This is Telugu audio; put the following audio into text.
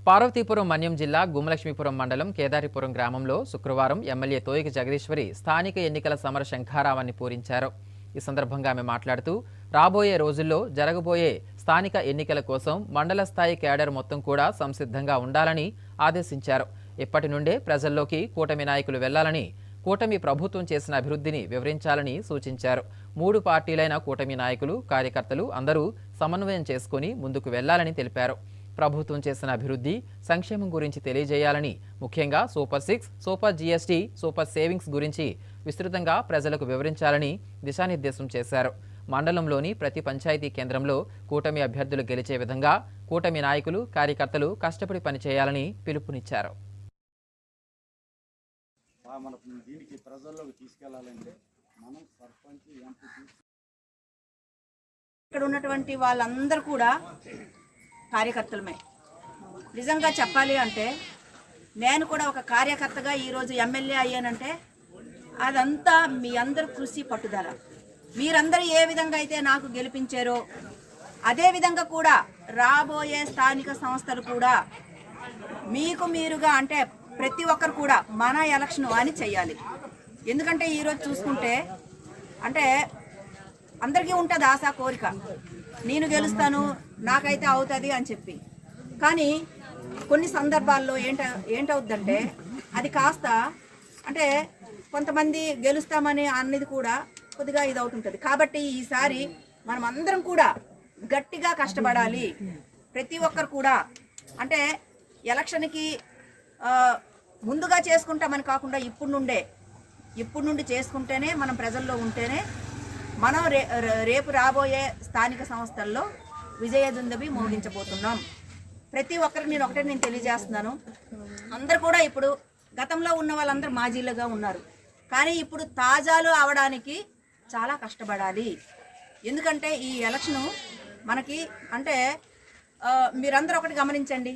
పార్వతీపురం మన్యం జిల్లా గుమ్మలక్ష్మీపురం మండలం కేదారిపురం గ్రామంలో శుక్రవారం ఎమ్మెల్యే తోయిక జగదీశ్వరి స్థానిక ఎన్నికల సమర శంఖారావాన్ని పూరించారు. ఈ సందర్భంగా ఆమె మాట్లాడుతూ రాబోయే రోజుల్లో జరగబోయే స్థానిక ఎన్నికల కోసం మండల స్థాయి క్యాడర్ మొత్తం కూడా సంసిద్ధంగా ఉండాలని ఆదేశించారు. ఇప్పటి నుండే ప్రజల్లోకి కూటమి నాయకులు వెళ్లాలని, కూటమి ప్రభుత్వం చేసిన అభివృద్ధిని వివరించాలని సూచించారు. 3 పార్టీలైన కూటమి నాయకులు, కార్యకర్తలు అందరూ సమన్వయం చేసుకుని ముందుకు వెళ్లాలని తెలిపారు. ప్రభుత్వం చేసిన అభివృద్ధి, సంక్షేమం గురించి తెలియజేయాలని, ముఖ్యంగా super 6, super GST, super savings గురించి విస్తృతంగా ప్రజలకు వివరించాలని దిశానిర్దేశం చేశారు. మండలంలోని ప్రతి పంచాయతీ కేంద్రంలో కూటమి అభ్యర్థులు గెలిచే విధంగా కూటమి నాయకులు, కార్యకర్తలు కష్టపడి పనిచేయాలని పిలుపునిచ్చారు. ఇక్కడ ఉన్నటువంటి వాళ్ళందరూ కూడా కార్యకర్తలమే. నిజంగా చెప్పాలి అంటే నేను కూడా ఒక కార్యకర్తగా ఈరోజు ఎమ్మెల్యే అయ్యానంటే అదంతా మీ అందరి కృషి, పట్టుదల. మీరందరూ ఏ విధంగా అయితే నాకు గెలిపించారో అదే విధంగా కూడా రాబోయే స్థానిక సంస్థలు కూడా మీకు మీరుగా అంటే ప్రతి ఒక్కరు కూడా మన ఎలక్షన్ అని చెయ్యాలి. ఎందుకంటే ఈరోజు చూసుకుంటే అంటే అందరికీ ఉంటుంది ఆశ, కోరిక, నేను గెలుస్తాను, నాకైతే అవుతుంది అని చెప్పి. కానీ కొన్ని సందర్భాల్లో ఏంటవుద్దంటే అది కాస్త అంటే కొంతమంది గెలుస్తామని అన్నది కూడా కొద్దిగా ఇది అవుతుంటుంది. కాబట్టి ఈసారి మనం అందరం కూడా గట్టిగా కష్టపడాలి. ప్రతి ఒక్కరు కూడా అంటే ఎలక్షన్కి ముందుగా చేసుకుంటామని కాకుండా ఇప్పుడు నుండి చేసుకుంటేనే మనం ప్రజల్లో ఉంటేనే మనం రేపు రాబోయే స్థానిక సంస్థల్లో విజయదుందుభి మోగించబోతున్నాం. ప్రతి ఒక్కరికి నేను తెలియజేస్తున్నాను. అందరు కూడా ఇప్పుడు గతంలో ఉన్న వాళ్ళందరూ మాజీలుగా ఉన్నారు, కానీ ఇప్పుడు తాజాలు అవడానికి చాలా కష్టపడాలి. ఎందుకంటే ఈ ఎలక్షను మనకి అంటే మీరందరూ ఒకటి గమనించండి,